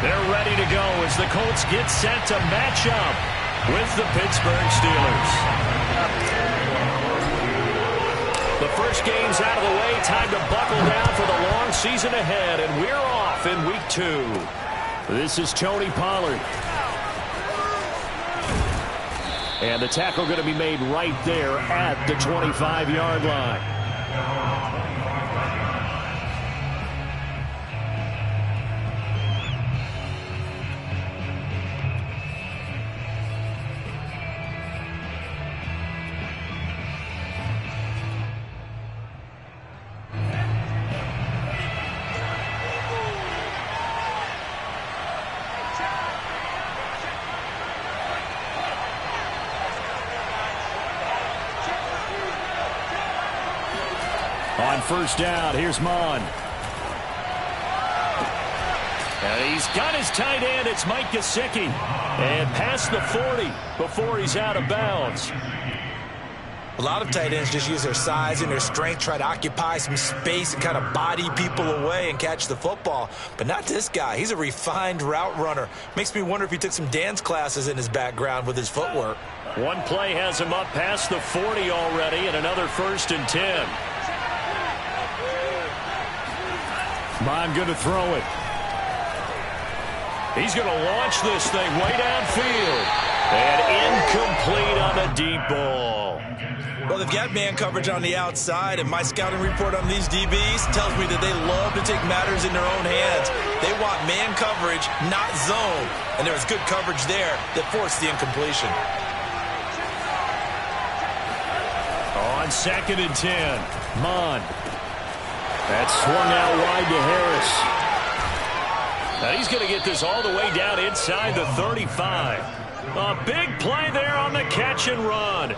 They're ready to go as the Colts get set to match up with the Pittsburgh Steelers. The first game's out of the way. Time to buckle down for the long season ahead, and we're off in Week 2. This is Tony Pollard. And the tackle going to be made right there at the 25-yard line. On first down, here's Mon. And he's got his tight end. It's Mike Gesicki. And past the 40 before he's out of bounds. A lot of tight ends just use their size and their strength, try to occupy some space and kind of body people away and catch the football. But not this guy. He's a refined route runner. Makes me wonder if he took some dance classes in his background with his footwork. One play has him up past the 40 already, and another 1st and 10. Mon going to throw it. He's going to launch this thing way downfield. And incomplete on the deep ball. Well, they've got man coverage on the outside, and my scouting report on these DBs tells me that they love to take matters in their own hands. They want man coverage, not zone. And there was good coverage there that forced the incompletion. On 2nd and 10, Mon. That's swung out wide to Harris. Now he's going to get this all the way down inside the 35. A big play there on the catch and run.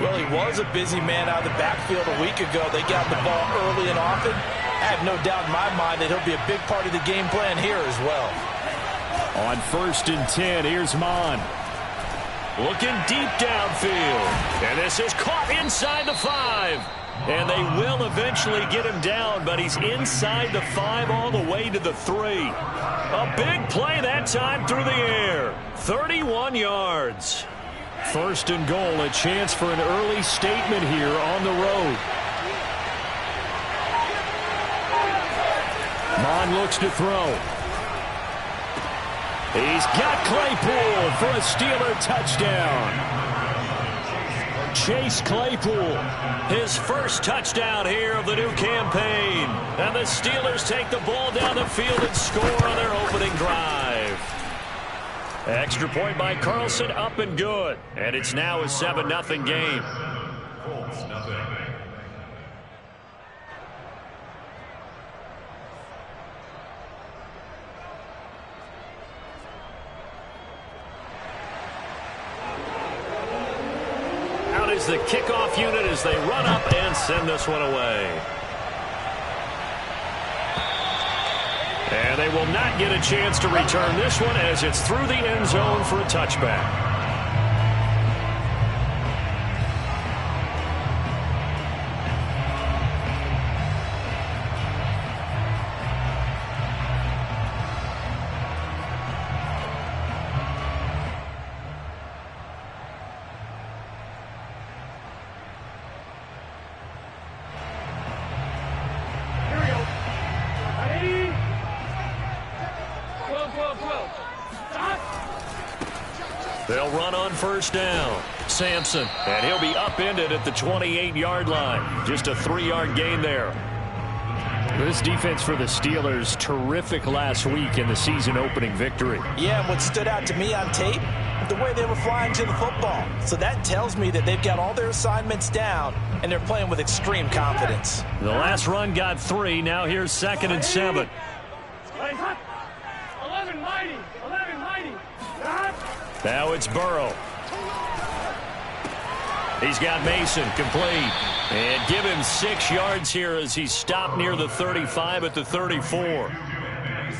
Well, he was a busy man out of the backfield a week ago. They got the ball early and often. I have no doubt in my mind that he'll be a big part of the game plan here as well. On 1st and 10, here's Mon. Looking deep downfield. And this is caught inside the 5. And they will eventually get him down, but he's inside the 5 all the way to the 3. A big play that time through the air. 31 yards. 1st and goal, a chance for an early statement here on the road. Mon looks to throw. He's got Claypool for a Steeler touchdown. Chase Claypool, his first touchdown here of the new campaign. And the Steelers take the ball down the field and score on their opening drive. Extra point by Carlson, up and good. And it's now a 7-0 game. Is the kickoff unit as they run up and send this one away. And they will not get a chance to return this one as it's through the end zone for a touchback. They'll run on first down. Sampson, and he'll be upended at the 28-yard line. Just a 3-yard gain there. This defense for the Steelers, terrific last week in the season-opening victory. Yeah, and what stood out to me on tape, the way they were flying to the football. So that tells me that they've got all their assignments down, and they're playing with extreme confidence. The last run got 3. Now here's 2nd and 7. 11 mighty. Now it's Burrow. He's got Mason complete. And give him 6 yards here as he's stopped near the 35 at the 34.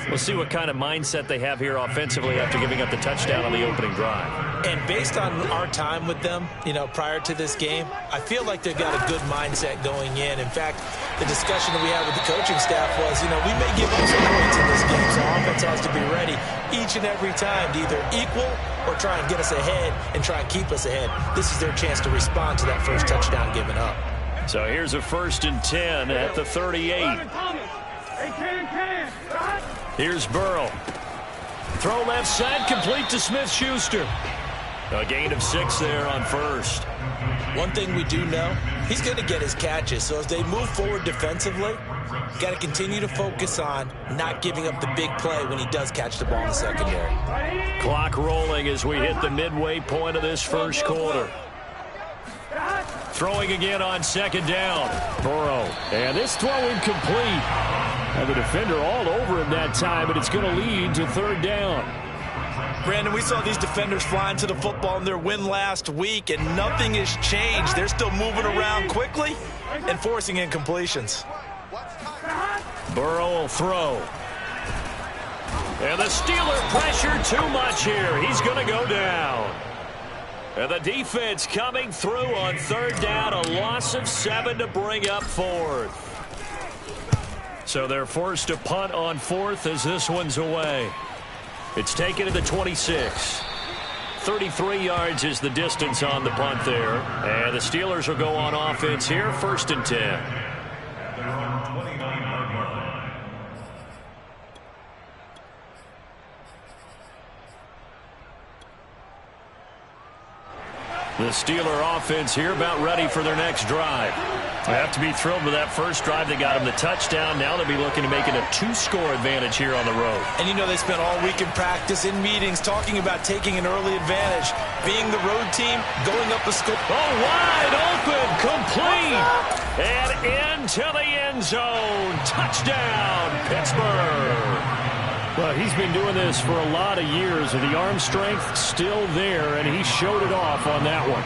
We'll see what kind of mindset they have here offensively after giving up the touchdown on the opening drive. And based on our time with them, prior to this game, I feel like they've got a good mindset going in. In fact, the discussion that we had with the coaching staff was, we may give up some points in this game, so offense has to be ready. each and every time to either equal or try and get us ahead and try and keep us ahead. This is their chance to respond to that first touchdown given up. So here's a 1st and 10 at the 38. Here's Burrow. Throw left side, complete to Smith-Schuster. A gain of 6 there on 1st. One thing we do know, he's going to get his catches. So as they move forward defensively, got to continue to focus on not giving up the big play when he does catch the ball in the secondary. Clock rolling as we hit the midway point of this first quarter. Throwing again on 2nd down. Burrow. And this throw incomplete. And the defender all over him that time, but it's going to lead to 3rd down. Brandon, we saw these defenders flying to the football in their win last week, and nothing has changed. They're still moving around quickly and forcing incompletions. Burrow will throw. And the Steeler pressure too much here. He's going to go down. And the defense coming through on 3rd down. A loss of 7 to bring up 4th. So they're forced to punt on 4th as this one's away. It's taken to the 26. 33 yards is the distance on the punt there. And the Steelers will go on offense here, 1st and 10. The Steeler offense here about ready for their next drive. They have to be thrilled with that first drive that got them the touchdown. Now they'll be looking to make it a 2-score advantage here on the road. And you know they spent all week in practice, in meetings, talking about taking an early advantage. Being the road team, going up the score. Oh, wide open, complete, and into the end zone. Touchdown, Pittsburgh. Well, he's been doing this for a lot of years, and the arm strength still there, and he showed it off on that one.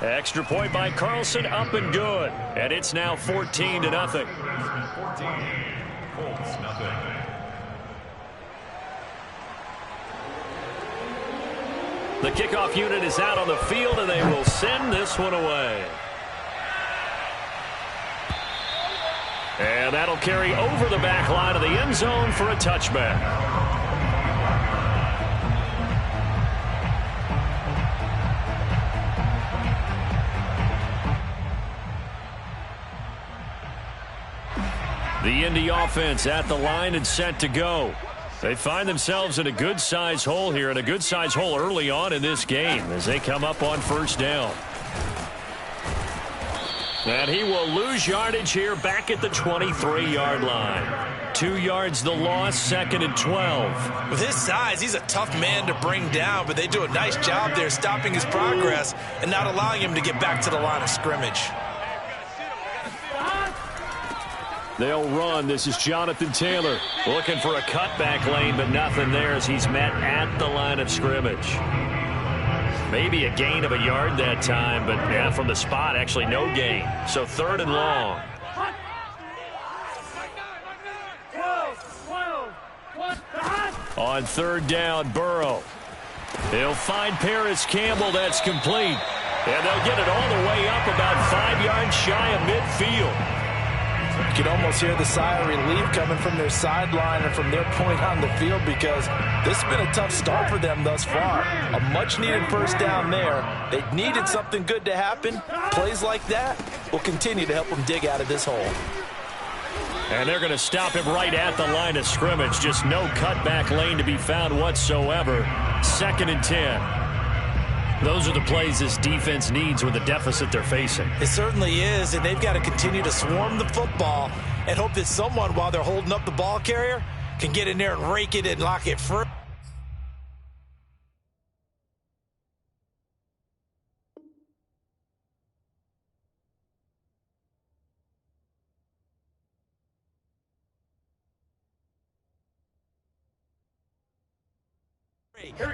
Extra point by Carlson, up and good. And it's now 14-0. 14, Colts, nothing. The kickoff unit is out on the field, and they will send this one away. And that'll carry over the back line of the end zone for a touchback. The Indy offense at the line and set to go. They find themselves in a good-sized hole here, and a good-sized hole early on in this game as they come up on 1st down. And he will lose yardage here back at the 23-yard line. 2 yards the loss, 2nd and 12. With his size, he's a tough man to bring down, but they do a nice job there stopping his progress and not allowing him to get back to the line of scrimmage. They'll run. This is Jonathan Taylor looking for a cutback lane, but nothing there as he's met at the line of scrimmage. Maybe a gain of a yard that time, but yeah, from the spot, actually no gain. So 3rd and long. On 3rd down, Burrow. He'll find Paris Campbell. That's complete. And they'll get it all the way up about 5 yards shy of midfield. You can almost hear the sigh of relief coming from their sideline and from their point on the field because this has been a tough start for them thus far. A much-needed first down there. They needed something good to happen. Plays like that will continue to help them dig out of this hole. And they're going to stop him right at the line of scrimmage. Just no cutback lane to be found whatsoever. 2nd and 10. Those are the plays this defense needs with the deficit they're facing. It certainly is, and they've got to continue to swarm the football and hope that someone, while they're holding up the ball carrier, can get in there and rake it and lock it free.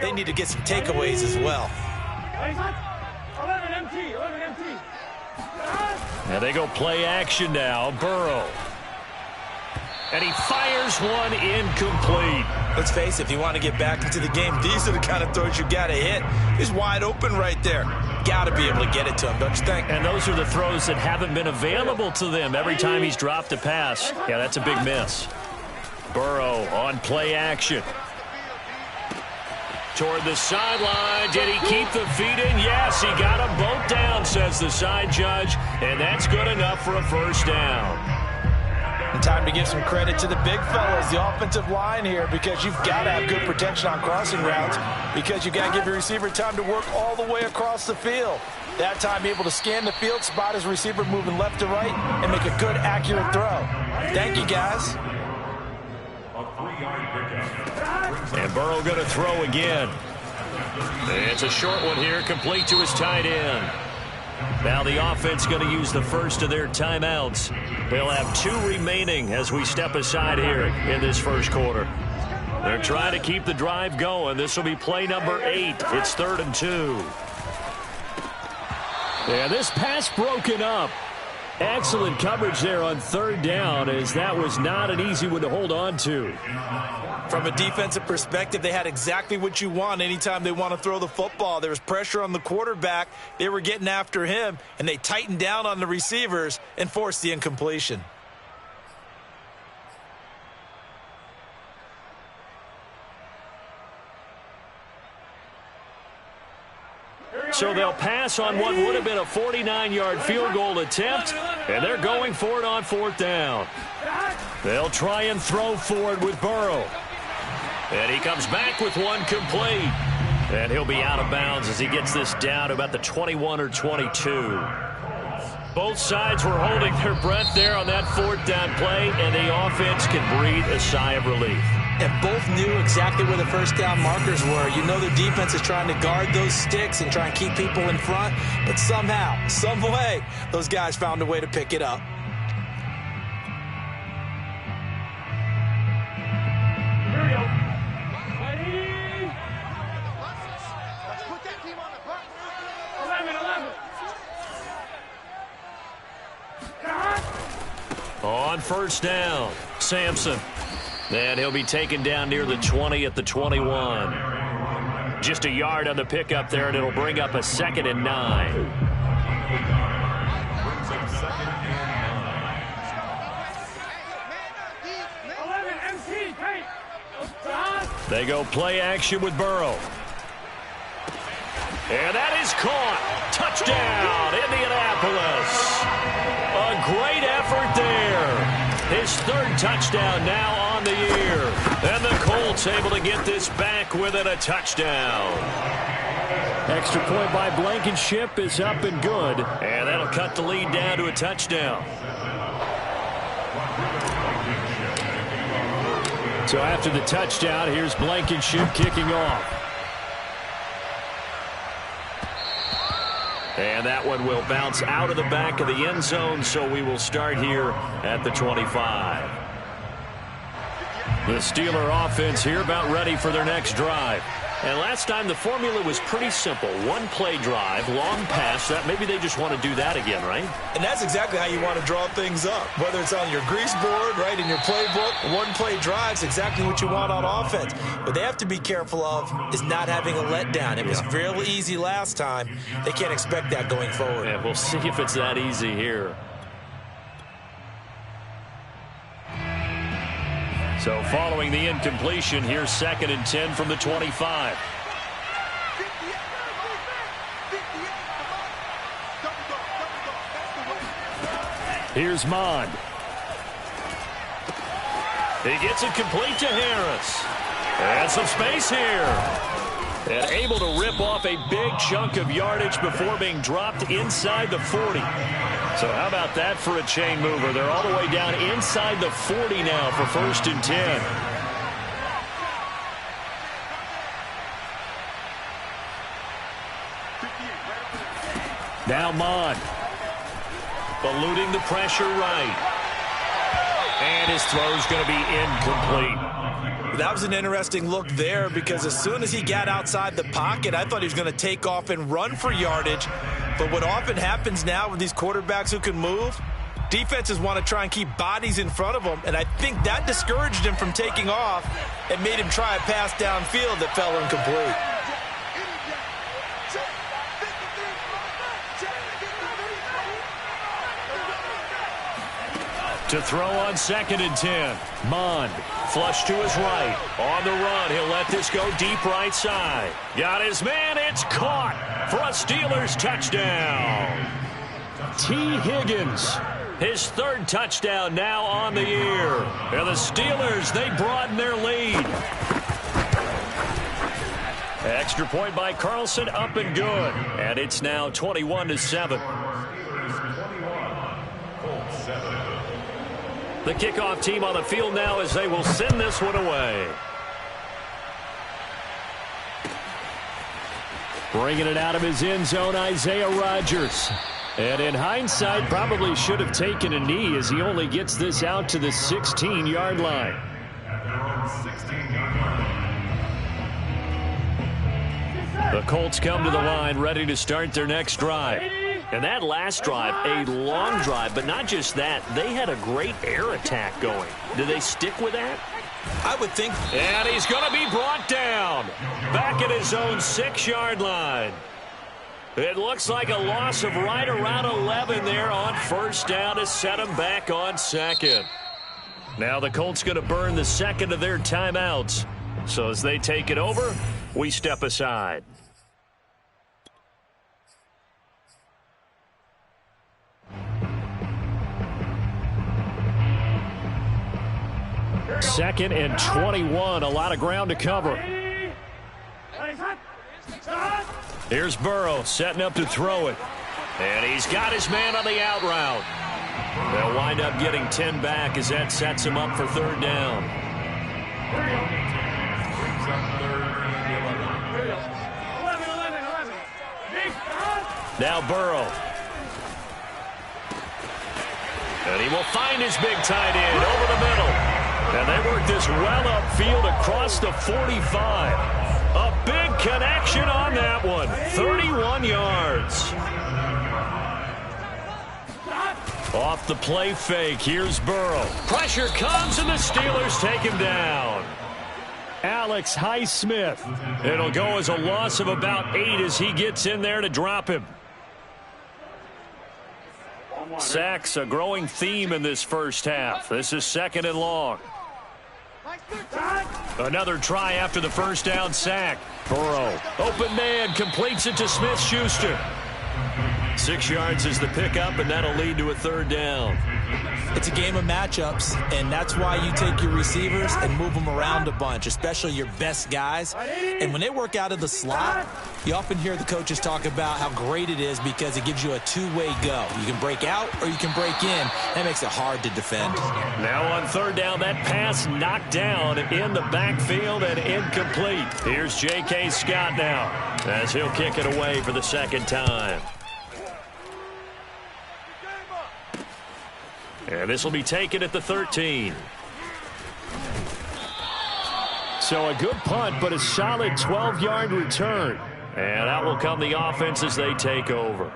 They need to get some takeaways as well. And they go play action now. Burrow. And he fires one incomplete. Let's face it, if you want to get back into the game, these are the kind of throws you got to hit. He's wide open right there. Got to be able to get it to him, don't you think? And those are the throws that haven't been available to them every time he's dropped a pass. Yeah, that's a big miss. Burrow on play action. Toward the sideline. Did he keep the feet in? Yes, he got them both down, says the side judge. And that's good enough for a first down. And time to give some credit to the big fellas, the offensive line here, because you've got to have good protection on crossing routes, because you've got to give your receiver time to work all the way across the field. That time able to scan the field, spot his receiver moving left to right, and make a good, accurate throw. Thank you, guys. And Burrow going to throw again. It's a short one here, complete to his tight end. Now the offense going to use the first of their timeouts. They'll have 2 remaining as we step aside here in this first quarter. They're trying to keep the drive going. This will be play number 8. It's 3rd and 2. Yeah, this pass broken up. Excellent coverage there on 3rd down, as that was not an easy one to hold on to. From a defensive perspective, they had exactly what you want anytime they want to throw the football. There was pressure on the quarterback. They were getting after him, and they tightened down on the receivers and forced the incompletion. So they'll pass on what would have been a 49-yard field goal attempt, and they're going for it on 4th down. They'll try and throw for it with Burrow. And he comes back with one complete. And he'll be out of bounds as he gets this down to about the 21 or 22. Both sides were holding their breath there on that 4th down play, and the offense can breathe a sigh of relief. And both knew exactly where the first down markers were. You know the defense is trying to guard those sticks and try and keep people in front, but somehow, some way, those guys found a way to pick it up. Here we go. Ready? Let's put that team on the clock. 11. On 1st down, Sampson. And he'll be taken down near the 20 at the 21. Just a yard on the pickup there, and it'll bring up a 2nd and 9. They go play action with Burrow. And that is caught. Touchdown, Indianapolis. A great effort there. His 3rd touchdown now on the year. And the Colts able to get this back within a touchdown. Extra point by Blankenship is up and good. And that'll cut the lead down to a touchdown. So after the touchdown, here's Blankenship kicking off. And that one will bounce out of the back of the end zone, so we will start here at the 25. The Steeler offense here about ready for their next drive. And last time the formula was pretty simple. 1-play drive, long pass. That maybe they just want to do that again, right? And that's exactly how you want to draw things up. Whether it's on your grease board, right, in your playbook, 1-play drives, exactly what you want on offense. What they have to be careful of is not having a letdown. It was real easy last time. They can't expect that going forward. And we'll see if it's that easy here. So following the incompletion, here's 2nd and 10 from the 25. Here's Mond. He gets it complete to Harris. And some space here. And able to rip off a big chunk of yardage before being dropped inside the 40. So how about that for a chain mover? They're all the way down inside the 40 now for 1st and 10. Now Mond. Eluding the pressure right. And his throw's going to be incomplete. That was an interesting look there, because as soon as he got outside the pocket, I thought he was going to take off and run for yardage. But what often happens now with these quarterbacks who can move, defenses want to try and keep bodies in front of them, and I think that discouraged him from taking off and made him try a pass downfield that fell incomplete. To throw on 2nd and 10. Mond, flush to his right. On the run, he'll let this go deep right side. Got his man, it's caught for a Steelers touchdown. T. Higgins, his 3rd touchdown now on the year. And the Steelers, they broaden their lead. Extra point by Carlson, up and good. And it's now 21-7. The kickoff team on the field now as they will send this one away. Bringing it out of his end zone, Isaiah Rodgers. And in hindsight, probably should have taken a knee as he only gets this out to the 16-yard line. The Colts come to the line ready to start their next drive. And that last drive, a long drive, but not just that. They had a great air attack going. Do they stick with that? I would think. And he's going to be brought down. Back at his own 6-yard line. It looks like a loss of right around 11 there on 1st down to set him back on 2nd. Now the Colts going to burn the 2nd of their timeouts. So as they take it over, we step aside. Second and 21, a lot of ground to cover. Here's Burrow setting up to throw it. And he's got his man on the out route. They'll wind up getting 10 back as that sets him up for 3rd down. Now Burrow. And he will find his big tight end over the middle. And they work this well upfield across the 45. A big connection on that one. 31 yards. Off the play fake, here's Burrow. Pressure comes and the Steelers take him down. Alex Highsmith. It'll go as a loss of about 8 as he gets in there to drop him. Sacks, a growing theme in this first half. This is 2nd and long. Another try after the 1st down sack. Burrow, open man, completes it to Smith-Schuster. 6 yards is the pickup, and that'll lead to a 3rd down. It's a game of matchups, and that's why you take your receivers and move them around a bunch, especially your best guys. And when they work out of the slot, you often hear the coaches talk about how great it is because it gives you a two-way go. You can break out or you can break in. That makes it hard to defend. Now on 3rd down, that pass knocked down in the backfield and incomplete. Here's J.K. Scott now as he'll kick it away for the 2nd time. And this will be taken at the 13. So a good punt, but a solid 12-yard return. And out will come the offense as they take over.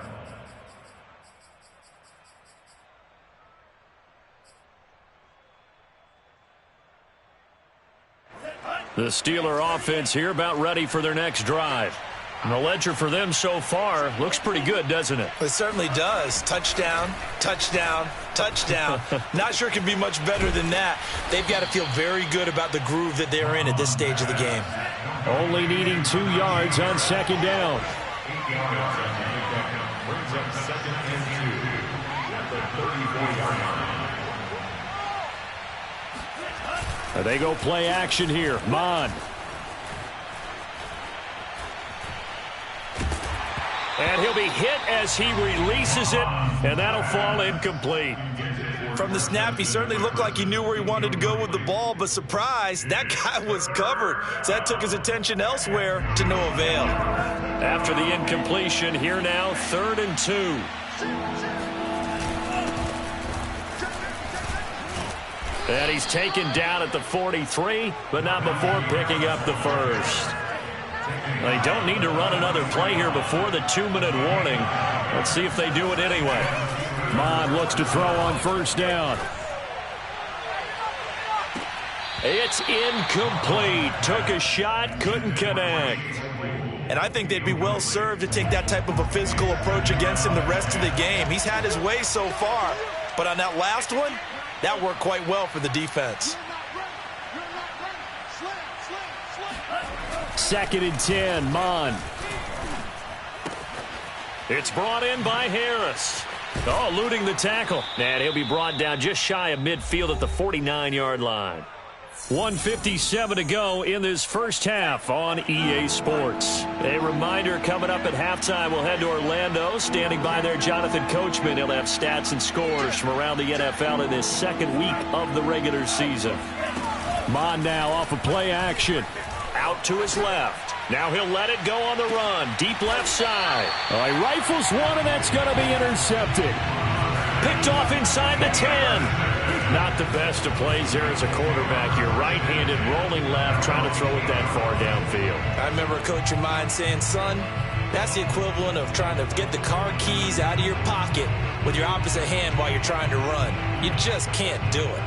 The Steeler offense here about ready for their next drive. And the ledger for them so far looks pretty good, doesn't it? It certainly does. Touchdown, touchdown, touchdown. Not sure it can be much better than that. They've got to feel very good about the groove that they're in at this stage of the game. Only needing 2 yards on 2nd down. They go play action here. Mond. And he'll be hit as he releases it, and that'll fall incomplete. From the snap, he certainly looked like he knew where he wanted to go with the ball, but surprise, that guy was covered. So that took his attention elsewhere to no avail. After the incompletion, here now, 3rd and 2. And he's taken down at the 43, but not before picking up the first. They don't need to run another play here before the 2-minute warning. Let's see if they do it anyway. Mond looks to throw on 1st down. It's incomplete. Took a shot, couldn't connect. And I think they'd be well served to take that type of a physical approach against him the rest of the game. He's had his way so far, but on that last one, That worked quite well for the defense. Second and 10, Mon. It's brought in by Harris. Oh, eluding the tackle. And he'll be brought down just shy of midfield at the 49-yard line. 1:57 to go in this first half on EA Sports. A reminder, coming up at halftime, we'll head to Orlando. Standing by there, Jonathan Coachman. He'll have stats and scores from around the NFL in this second week of the regular season. Mon now off of play action. Out to his left. Now he'll let it go on the run. Deep left side. Oh, he rifles one, and that's going to be intercepted. Picked off inside the 10. Not the best of plays there as a quarterback. You're right-handed, rolling left, trying to throw it that far downfield. I remember a coach of mine saying, son, that's the equivalent of trying to get the car keys out of your pocket with your opposite hand while you're trying to run. You just can't do it.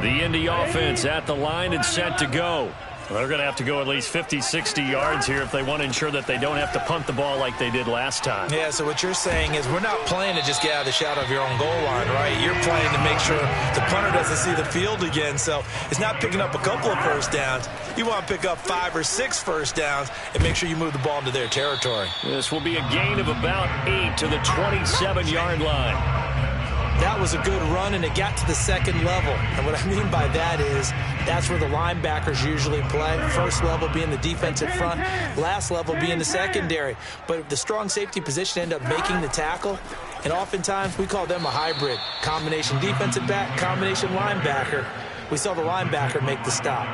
The Indy offense at the line and set to go. They're going to have to go at least 50, 60 yards here if they want to ensure that they don't have to punt the ball like they did last time. Yeah, so what you're saying is we're not playing to just get out of the shadow of your own goal line, right? You're playing to make sure the punter doesn't see the field again. So it's not picking up a couple of first downs. You want to pick up 5 or 6 first downs and make sure you move the ball into their territory. This will be a gain of about 8 to the 27-yard line. That was a good run, and it got to the second level. And what I mean by that is that's where the linebackers usually play. First level being the defensive front, last level being the secondary. But the strong safety position ended up making the tackle, and oftentimes we call them a hybrid. Combination defensive back, combination linebacker. We saw the linebacker make the stop.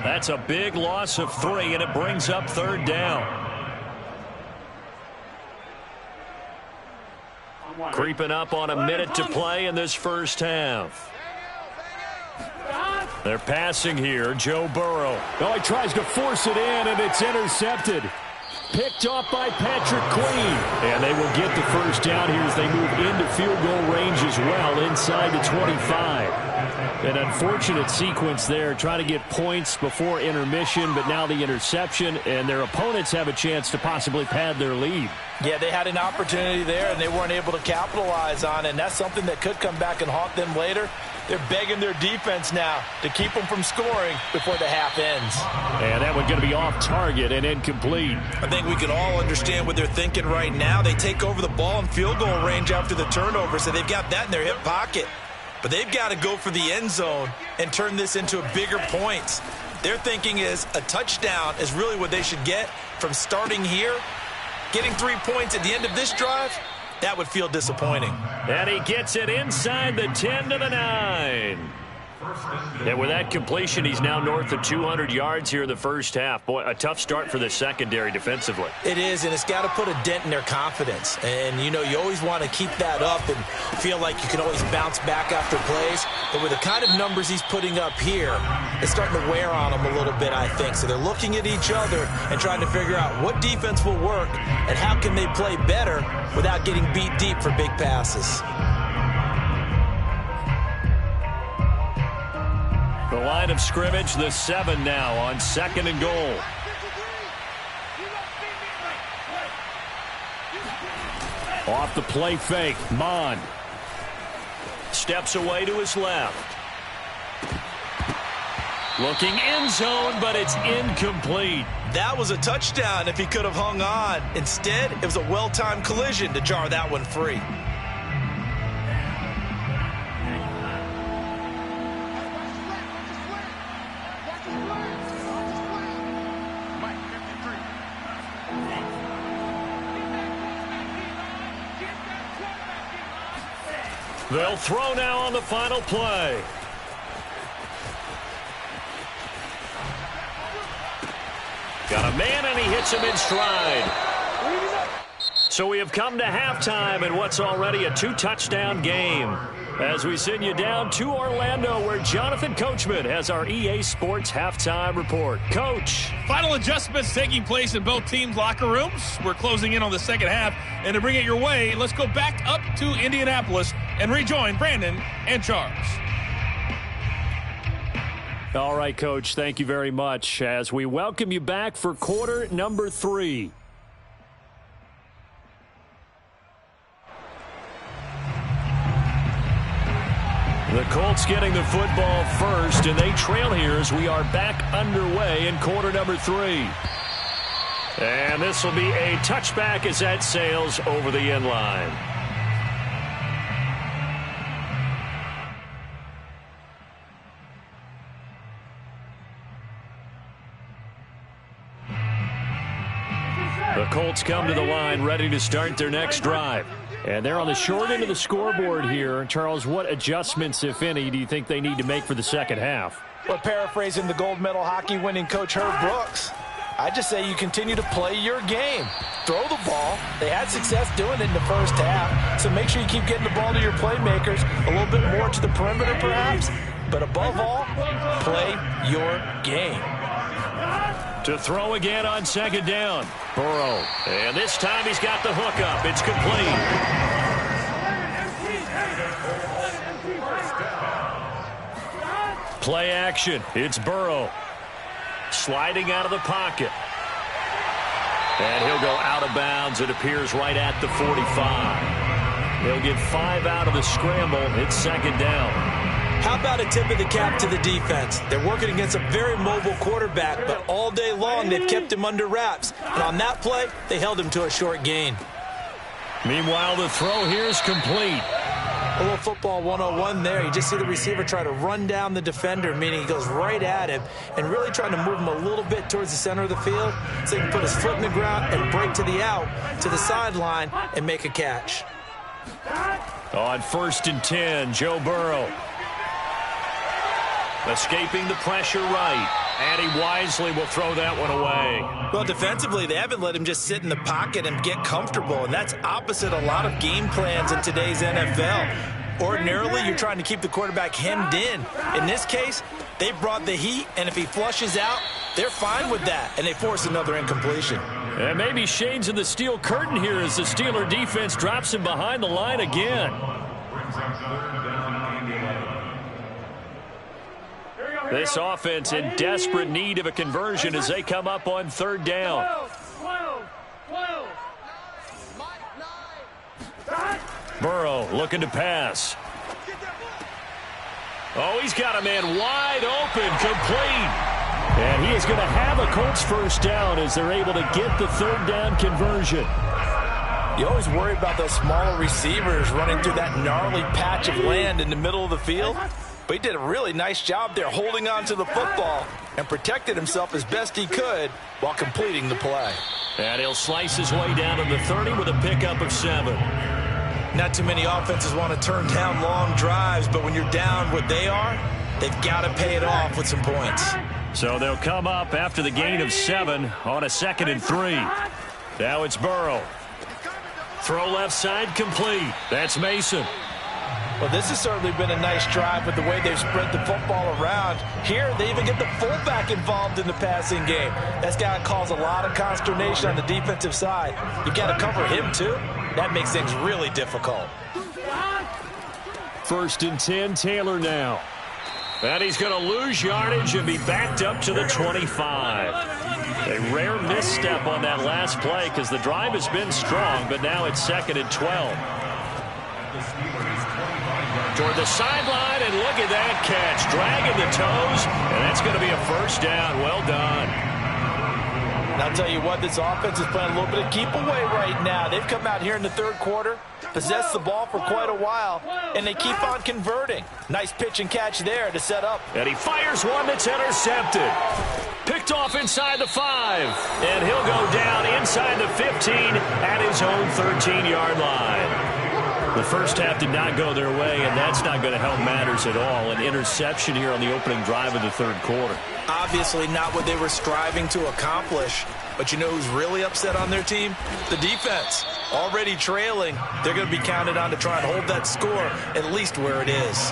That's a big loss of 3, and it brings up third down. Creeping up on a minute to play in this first half. They're passing here. Joe Burrow. Oh, he tries to force it in, and it's intercepted. Picked off by Patrick Queen. And they will get the first down here as they move into field goal range as well, inside the 25. An unfortunate sequence there, trying to get points before intermission, but now the interception, and their opponents have a chance to possibly pad their lead. Yeah, they had an opportunity there, and they weren't able to capitalize on it, and that's something that could come back and haunt them later. They're begging their defense now to keep them from scoring before the half ends. And that one going to be off target and incomplete. I think we can all understand what they're thinking right now. They take over the ball in field goal range after the turnover, so they've got that in their hip pocket. But they've got to go for the end zone and turn this into a bigger points. Their thinking is a touchdown is really what they should get from starting here. Getting 3 points at the end of this drive, that would feel disappointing. And he gets it inside the 10 to the 9. And with that completion, he's now north of 200 yards here in the first half. Boy, a tough start for the secondary defensively. It is, and it's got to put a dent in their confidence. And, you know, you always want to keep that up and feel like you can always bounce back after plays. But with the kind of numbers he's putting up here, it's starting to wear on them a little bit, I think. So they're looking at each other and trying to figure out what defense will work and how can they play better without getting beat deep for big passes. The line of scrimmage, the 7 now on 2nd and goal. Off the play fake, Mon. Steps away to his left. Looking end zone, but it's incomplete. That was a touchdown if he could have hung on. Instead, it was a well-timed collision to jar that one free. They'll throw now on the final play. Got a man, and he hits him in stride. So we have come to halftime in what's already a 2-touchdown game. As we send you down to Orlando, where Jonathan Coachman has our EA Sports halftime report. Coach. Final adjustments taking place in both teams' locker rooms. We're closing in on the second half. And to bring it your way, let's go back up to Indianapolis and rejoin Brandon and Charles. All right, Coach, thank you very much as we welcome you back for quarter number 3. The Colts getting the football first, and they trail here as we are back underway in quarter number 3. And this will be a touchback as that sails over the end line. The Colts come to the line ready to start their next drive. And they're on the short end of the scoreboard here. Charles, what adjustments, if any, do you think they need to make for the second half? Well, paraphrasing the gold medal hockey winning coach Herb Brooks, I just say you continue to play your game. Throw the ball. They had success doing it in the first half, so make sure you keep getting the ball to your playmakers, a little bit more to the perimeter perhaps, but above all, play your game. To throw again on second down. Burrow. And this time he's got the hook up. It's complete. Play action. It's Burrow. Sliding out of the pocket. And he'll go out of bounds. It appears right at the 45. They'll get 5 out of the scramble. It's second down. How about a tip of the cap to the defense? They're working against a very mobile quarterback, but all day long they've kept him under wraps. And on that play, they held him to a short gain. Meanwhile, the throw here is complete. A little football 101 there. You just see the receiver try to run down the defender, meaning he goes right at him and really trying to move him a little bit towards the center of the field so he can put his foot in the ground and break to the out, to the sideline, and make a catch. On 1st and 10, Joe Burrow. Escaping the pressure right. And he wisely will throw that one away. Well, defensively, they haven't let him just sit in the pocket and get comfortable, and that's opposite a lot of game plans in today's NFL. Ordinarily, you're trying to keep the quarterback hemmed in. In this case, they brought the heat, and if he flushes out, they're fine with that, and they force another incompletion. And maybe shades of the steel curtain here as the Steeler defense drops him behind the line again. This offense in desperate need of a conversion as they come up on 3rd down. Burrow looking to pass. Oh, he's got a man wide open, complete. And he is going to have a Colts first down as they're able to get the 3rd down conversion. You always worry about those smaller receivers running through that gnarly patch of land in the middle of the field. But he did a really nice job there holding on to the football and protected himself as best he could while completing the play. And he'll slice his way down to the 30 with a pickup of 7. Not too many offenses want to turn down long drives, but when you're down what they are, they've got to pay it off with some points. So they'll come up after the gain of 7 on a 2nd and 3. Now it's Burrow. Throw left side complete. That's Mason. Well, this has certainly been a nice drive with the way they've spread the football around. Here, they even get the fullback involved in the passing game. That's got to cause a lot of consternation on the defensive side. You've got to cover him, too. That makes things really difficult. 1st and 10, Taylor now. And he's going to lose yardage and be backed up to the 25. A rare misstep on that last play because the drive has been strong, but now it's 2nd and 12. Toward the sideline, and look at that catch. Dragging the toes, and that's going to be a first down. Well done. And I'll tell you what, this offense is playing a little bit of keep away right now. They've come out here in the 3rd quarter, possessed the ball for quite a while, and they keep on converting. Nice pitch and catch there to set up. And he fires one that's intercepted. Picked off inside the 5, and he'll go down inside the 15 at his own 13-yard line. The first half did not go their way, and that's not going to help matters at all. An interception here on the opening drive of the 3rd quarter. Obviously not what they were striving to accomplish. But you know who's really upset on their team? The defense. Already trailing. They're going to be counted on to try and hold that score at least where it is.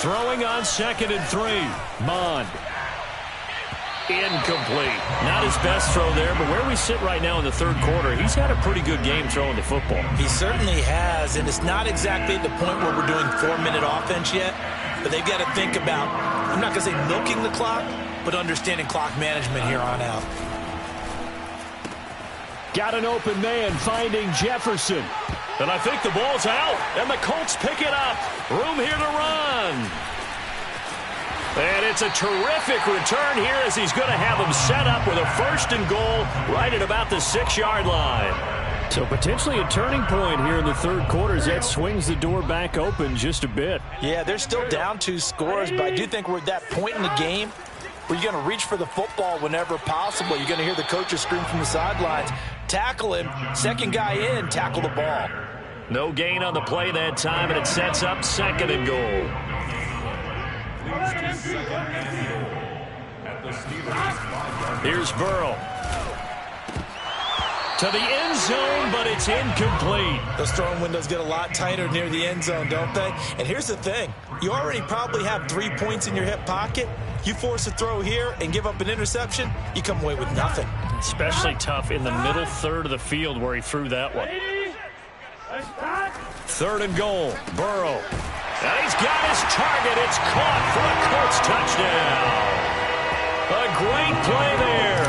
Throwing on 2nd and 3. Mond. Incomplete. Not his best throw there, but where we sit right now in the 3rd quarter, he's had a pretty good game throwing the football. He certainly has, and it's not exactly at the point where we're doing 4-minute offense yet, but they've got to think about, I'm not going to say milking the clock, but understanding clock management here on out. Got an open man finding Jefferson. And I think the ball's out, and the Colts pick it up. Room here to run. And it's a terrific return here as he's going to have them set up with a 1st and goal right at about the 6-yard line. So potentially a turning point here in the 3rd quarter as that swings the door back open just a bit. Yeah, they're still down 2 scores, but I do think we're at that point in the game where you're going to reach for the football whenever possible. You're going to hear the coaches scream from the sidelines, tackle him, 2nd guy in, tackle the ball. No gain on the play that time, and it sets up 2nd and goal. Here's Burrow. To the end zone, but it's incomplete. Those throwing windows get a lot tighter near the end zone, don't they? And here's the thing. You already probably have 3 points in your hip pocket. You force a throw here and give up an interception, you come away with nothing. Especially tough in the middle 3rd of the field where he threw that one. 3rd and goal. Burrow. And he's got his target. It's caught for a Colts touchdown. A great play there.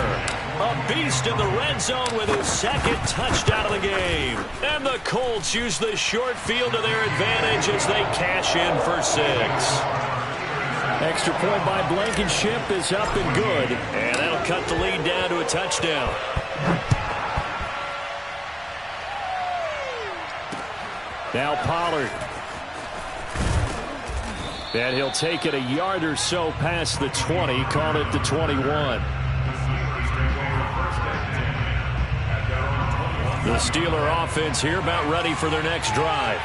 A beast in the red zone with his 2nd touchdown of the game. And the Colts use the short field to their advantage as they cash in for 6. Extra point by Blankenship is up and good. And that'll cut the lead down to a touchdown. Now Pollard. And he'll take it a yard or so past the 20, call it the 21. The Steeler offense here about ready for their next drive.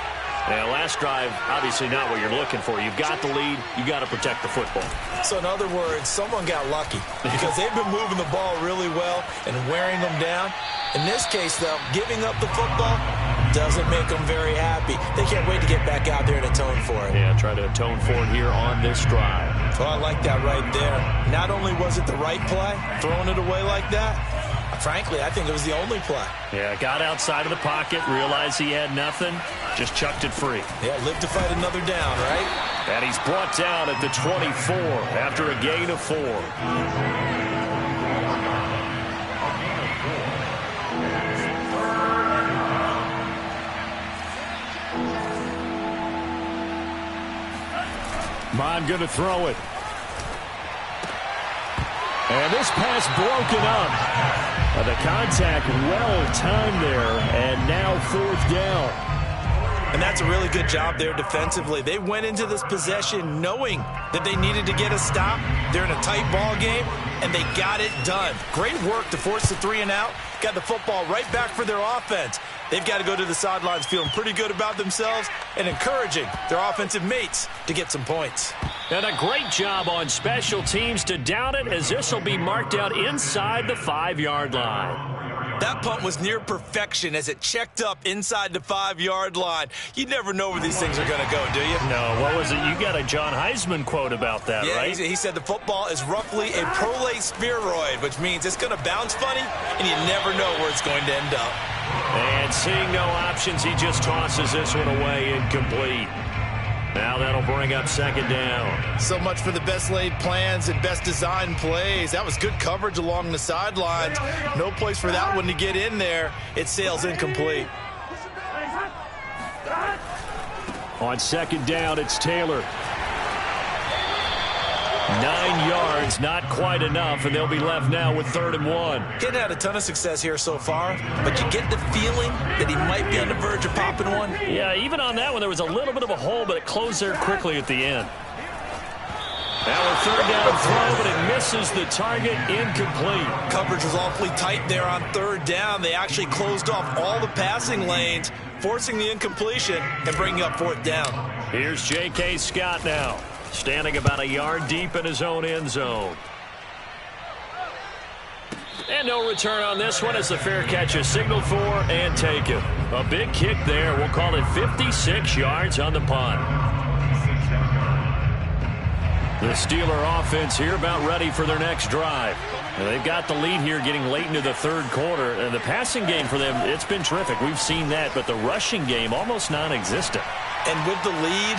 Now, last drive, obviously not what you're looking for. You've got the lead. You got to protect the football. So, in other words, someone got lucky because they've been moving the ball really well and wearing them down. In this case, though, giving up the football doesn't make them very happy. They can't wait to get back out there and atone for it. Yeah, try to atone for it here on this drive. Well, I like that right there. Not only was it the right play, throwing it away like that, frankly, I think it was the only play. Yeah, got outside of the pocket, realized he had nothing, just chucked it free. Yeah, live to fight another down, right? And he's brought down at the 24 after a gain of 4. Mon going to throw it. And this pass broken up. The contact well timed there, and now 4th down. And that's a really good job there defensively. They went into this possession knowing that they needed to get a stop. They're in a tight ball game, and they got it done. Great work to force the 3 and out. Got the football right back for their offense. They've got to go to the sidelines feeling pretty good about themselves and encouraging their offensive mates to get some points. And a great job on special teams to down it, as this will be marked out inside the 5-yard line. That punt was near perfection as it checked up inside the 5-yard line. You never know where these things are going to go, do you? No, what was it? You got a John Heisman quote about that, yeah, right? He said the football is roughly a prolate spheroid, which means it's going to bounce funny, and you never know where it's going to end up. And seeing no options, he just tosses this one away, incomplete. Now that'll bring up 2nd down. So much for the best laid plans and best designed plays. That was good coverage along the sidelines. No place for that one to get in there. It sails incomplete. On 2nd down, it's Taylor. 9 yards, not quite enough, and they'll be left now with 3rd and 1. He hadn't had a ton of success here so far, but you get the feeling that he might be on the verge of popping one. Yeah, even on that one, there was a little bit of a hole, but it closed there quickly at the end. Now a 3rd down throw, but it misses the target, incomplete. Coverage was awfully tight there on 3rd down. They actually closed off all the passing lanes, forcing the incompletion and bringing up 4th down. Here's J.K. Scott now, standing about a yard deep in his own end zone. And no return on this one as the fair catch is signaled for and taken. A big kick there. We'll call it 56 yards on the punt. The Steeler offense here about ready for their next drive. And they've got the lead here getting late into the 3rd quarter. And the passing game for them, it's been terrific. We've seen that, but the rushing game almost non-existent. And with the lead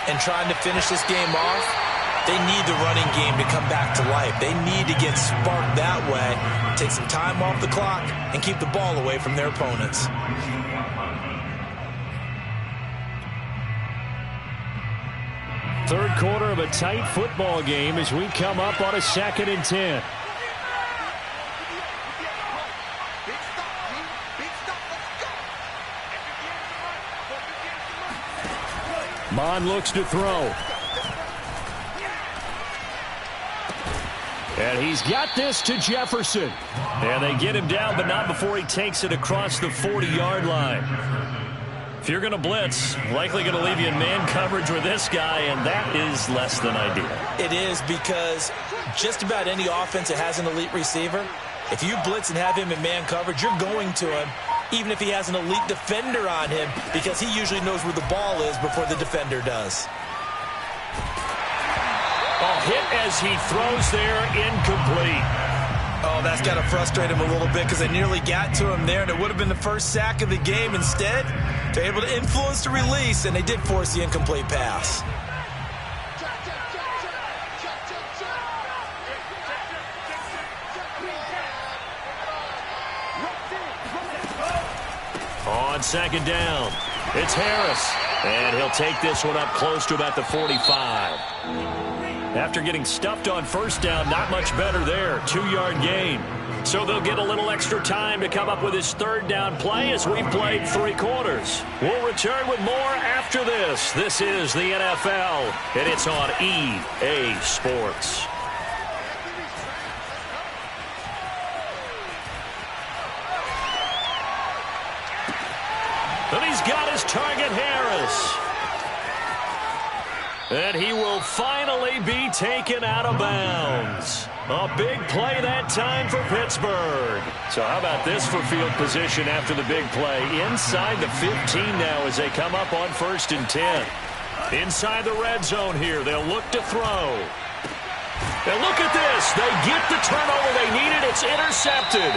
and trying to finish this game off, They need the running game to come back to life. They need to get sparked that way, take some time off the clock, and keep the ball away from their opponents. Third quarter of a tight football game as we come up on a 2nd and 10. Mon looks to throw. And he's got this to Jefferson. And they get him down, but not before he takes it across the 40-yard line. If you're going to blitz, likely going to leave you in man coverage with this guy, and that is less than ideal. It is, because just about any offense that has an elite receiver, if you blitz and have him in man coverage, you're going to him, even if he has an elite defender on him, because he usually knows where the ball is before the defender does. A hit as he throws there, incomplete. Oh, that's got to frustrate him a little bit, because they nearly got to him there, and it would have been the first sack of the game. Instead, they're able to influence the release, and they did force the incomplete pass. On 2nd down, it's Harris, and he'll take this one up close to about the 45. After getting stuffed on 1st down, not much better there. 2-yard gain. So they'll get a little extra time to come up with his 3rd down play as we've played 3 quarters. We'll return with more after this. This is the NFL, and it's on EA Sports. And he's got his target, Harris. And he will finally be taken out of bounds. A big play that time for Pittsburgh. So how about this for field position after the big play? Inside the 15 now as they come up on 1st and 10. Inside the red zone here. They'll look to throw. And look at this. They get the turnover they needed. It's intercepted.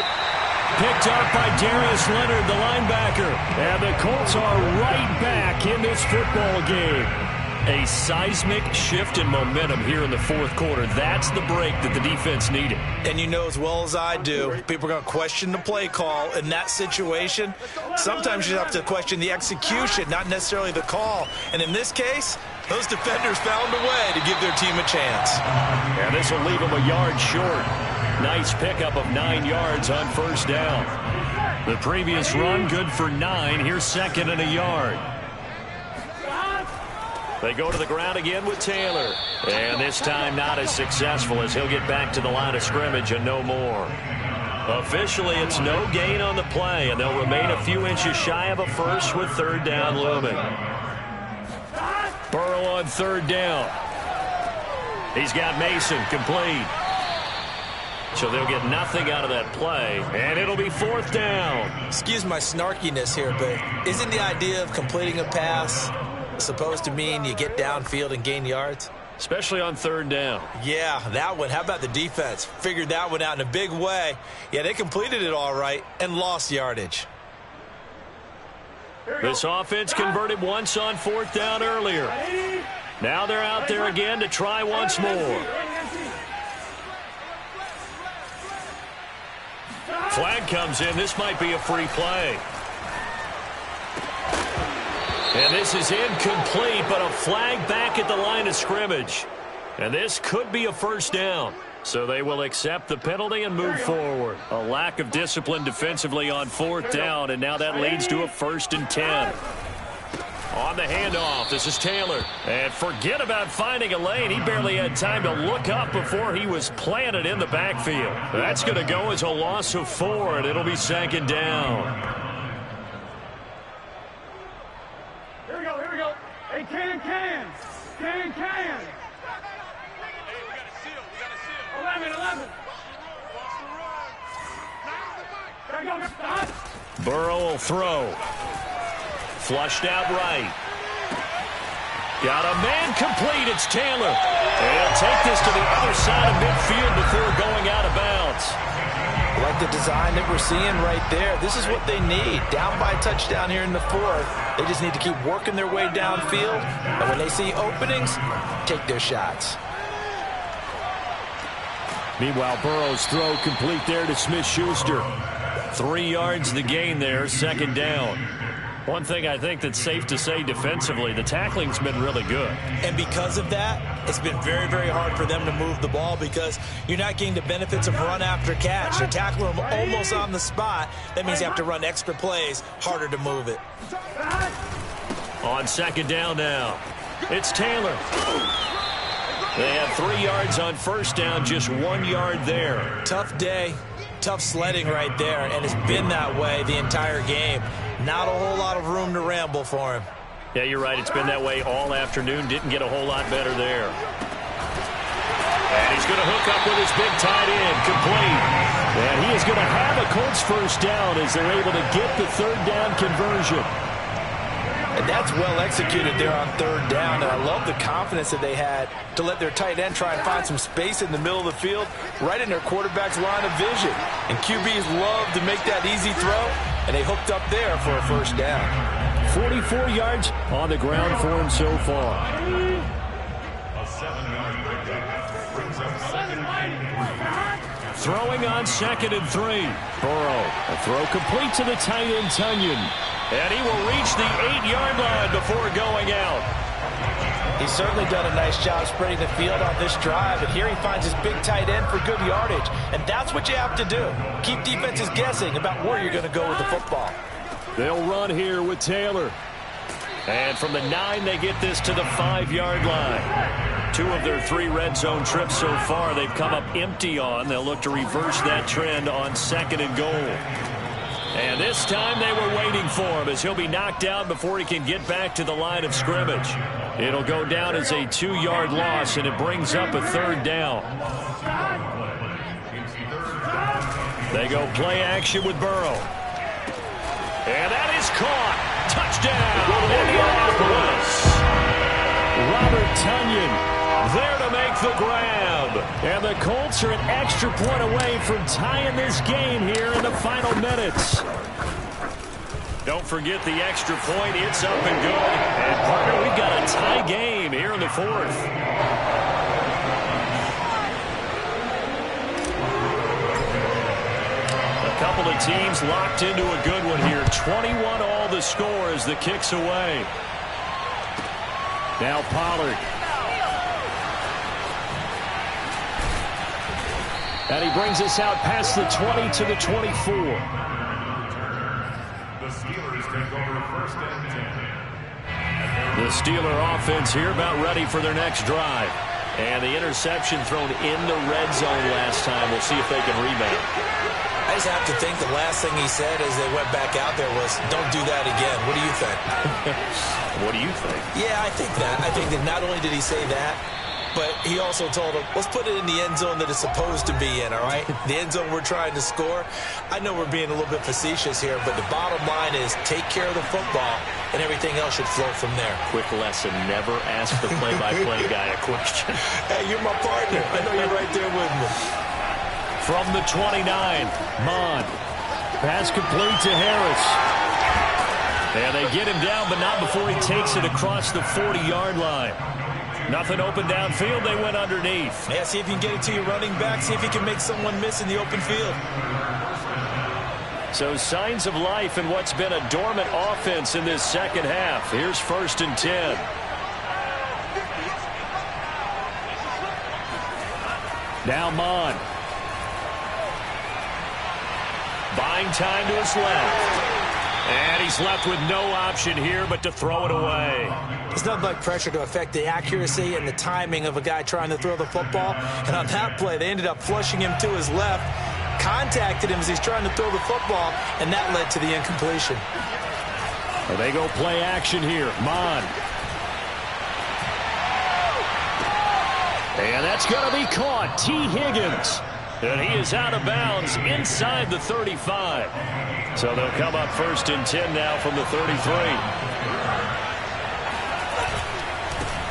Picked up by Darius Leonard, the linebacker. And the Colts are right back in this football game. A seismic shift in momentum here in the 4th quarter. That's the break that the defense needed. And you know as well as I do, people are going to question the play call in that situation. Sometimes you have to question the execution, not necessarily the call. And in this case, those defenders found a way to give their team a chance. And this will leave them a yard short. Nice pickup of 9 yards on 1st down. The previous run good for 9. Here's 2nd and a yard. They go to the ground again with Taylor. And this time not as successful as he'll get back to the line of scrimmage and no more. Officially, it's no gain on the play, and they'll remain a few inches shy of a first with 3rd down looming. Burrow on 3rd down. He's got Mason complete. So they'll get nothing out of that play, and it'll be 4th down. Excuse my snarkiness here, but isn't the idea of completing a pass supposed to mean you get downfield and gain yards? Especially on 3rd down. Yeah, that one. How about the defense? Figured that one out in a big way. Yeah, they completed it all right and lost yardage. This offense converted once on 4th down earlier. Now they're out there again to try once more. Flag comes in. This might be a free play. And this is incomplete, but a flag back at the line of scrimmage. And this could be a 1st down. So they will accept the penalty and move forward. A lack of discipline defensively on 4th down, and now that leads to a 1st and 10. On the handoff, this is Taylor. And forget about finding a lane. He barely had time to look up before he was planted in the backfield. That's going to go as a loss of 4, and it'll be 2nd down. Here we go. Hey, can. 11. There you go. Burrow will throw. Flushed out right. Got a man complete. It's Taylor. And he'll take this to the other side of midfield before going out of bounds. Like the design that we're seeing right there. This is what they need. Down by a touchdown here in the 4th. They just need to keep working their way downfield. And when they see openings, take their shots. Meanwhile, Burrow's throw complete there to Smith-Schuster. 3 yards the gain there, second down. One thing I think that's safe to say defensively, the tackling's been really good. And because of that, it's been very, very hard for them to move the ball because you're not getting the benefits of run after catch. They're tackling them almost on the spot. That means you have to run extra plays, harder to move it. On second down now, it's Taylor. They have 3 yards on first down, just 1 yard there. Tough day, tough sledding right there, and it's been that way the entire game. Not a whole lot of room to ramble for him. Yeah, you're right. It's been that way all afternoon. Didn't get a whole lot better there. And he's going to hook up with his big tight end, complete. And he is going to have a Colts first down as they're able to get the third down conversion. And that's well executed there on third down, and I love the confidence that they had to let their tight end try and find some space in the middle of the field, right in their quarterback's line of vision. And QBs love to make that easy throw, and they hooked up there for a first down. 44 yards on the ground for him so far. Throwing on 2nd and 3. Burrow, a throw complete to the tight end, Tunyon. And he will reach the 8-yard line before going out. He's certainly done a nice job spreading the field on this drive, and here he finds his big tight end for good yardage. And that's what you have to do. Keep defenses guessing about where you're going to go with the football. They'll run here with Taylor. And from the 9, they get this to the 5-yard line. 2 of their 3 red zone trips so far they've come up empty on. They'll look to reverse that trend on 2nd and goal. And this time they were waiting for him as he'll be knocked out before he can get back to the line of scrimmage. It'll go down as a 2-yard loss, and it brings up a third down. They go play action with Burrow. And that is caught. Touchdown, Indianapolis. Robert Tunyon there to make the grab. And the Colts are an extra point away from tying this game here in the final minutes. Don't forget the extra point. It's up and good. And, partner, we've got a tie game here in the 4th. A couple of teams locked into a good one here. 21 all the score as the kick's away. Now Pollard. And he brings us out past the 20 to the 24. The Steelers take over first and 10. The Steeler offense here about ready for their next drive. And the interception thrown in the red zone last time. We'll see if they can rebound. I just have to think the last thing he said as they went back out there was, don't do that again. What do you think? What do you think? Yeah, I think that. I think that not only did he say that, but he also told him, let's put it in the end zone that it's supposed to be in, all right? The end zone we're trying to score. I know we're being a little bit facetious here, but the bottom line is take care of the football, and everything else should flow from there. Quick lesson, never ask the play-by-play guy a question. Hey, you're my partner. I know you're right there with me. From the 29, Mond. Pass complete to Harris. And they get him down, but not before he takes it across the 40-yard line. Nothing open downfield. They went underneath. Yeah, see if you can get it to your running back. See if you can make someone miss in the open field. So signs of life in what's been a dormant offense in this second half. Here's 1st and 10. Now Mond. Buying time to his left. And he's left with no option here but to throw it away. There's nothing like pressure to affect the accuracy and the timing of a guy trying to throw the football. And on that play, they ended up flushing him to his left, contacted him as he's trying to throw the football, and that led to the incompletion. Well, they go play action here. Mond. And that's going to be caught. T. Higgins. And he is out of bounds inside the 35. So they'll come up 1st and 10 now from the 33.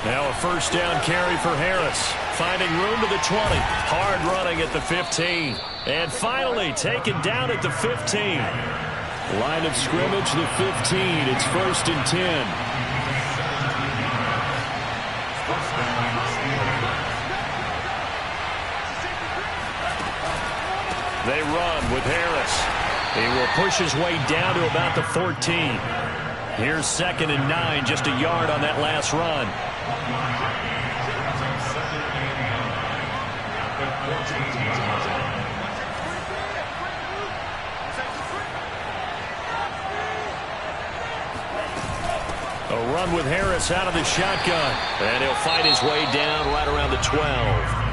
Now a first down carry for Harris. Finding room to the 20. Hard running at the 15. And finally taken down at the 15. Line of scrimmage, the 15. It's 1st and 10. They run with Harris. He will push his way down to about the 14. Here's 2nd and 9, just a yard on that last run. A run with Harris out of the shotgun. And he'll fight his way down right around the 12.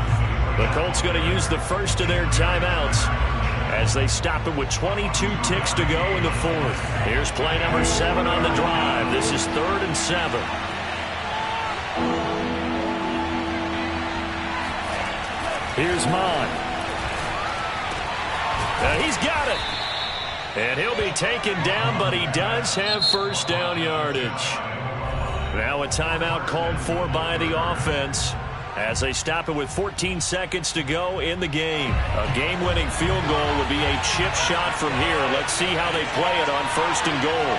The Colts going to use the first of their timeouts as they stop it with 22 ticks to go in the 4th. Here's play number 7 on the drive. This is 3rd and 7. Here's Mon. He's got it. And he'll be taken down, but he does have first down yardage. Now a timeout called for by the offense as they stop it with 14 seconds to go in the game. A game-winning field goal would be a chip shot from here. Let's see how they play it on 1st and goal.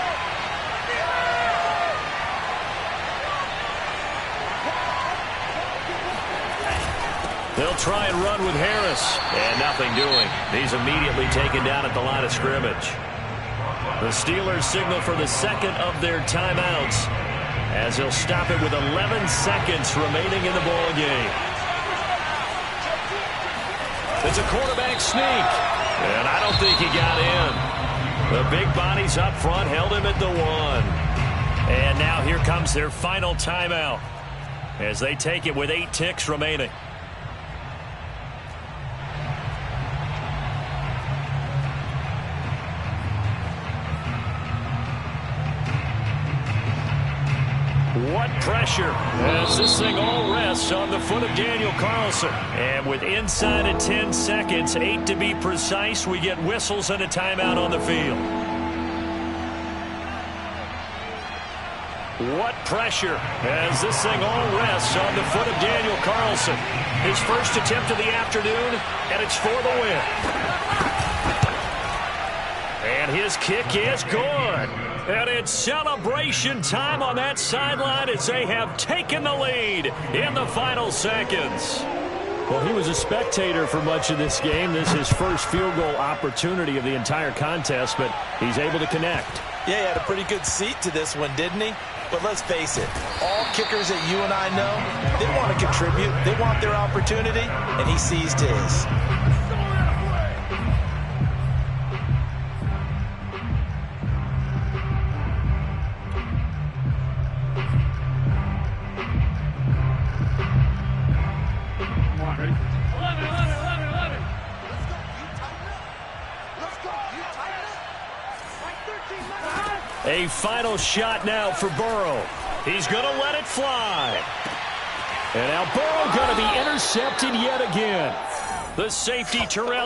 They'll try and run with Harris. And nothing doing. He's immediately taken down at the line of scrimmage. The Steelers signal for the 2nd of their timeouts as they'll stop it with 11 seconds remaining in the ball game. It's a quarterback sneak. And I don't think he got in. The big bodies up front held him at the 1. And now here comes their final timeout as they take it with 8 ticks remaining. What pressure as this thing all rests on the foot of Daniel Carlson. And with inside of 10 seconds, 8 to be precise, we get whistles and a timeout on the field. What pressure as this thing all rests on the foot of Daniel Carlson. His first attempt of the afternoon, and it's for the win. And his kick is good. And it's celebration time on that sideline as they have taken the lead in the final seconds. Well, he was a spectator for much of this game. This is his first field goal opportunity of the entire contest, but he's able to connect. Yeah, he had a pretty good seat to this one, didn't he? But let's face it, all kickers that you and I know, they want to contribute. They want their opportunity, and he seized his. A final shot now for Burrow. He's going to let it fly. And now Burrow going to be intercepted yet again. The safety, Terrell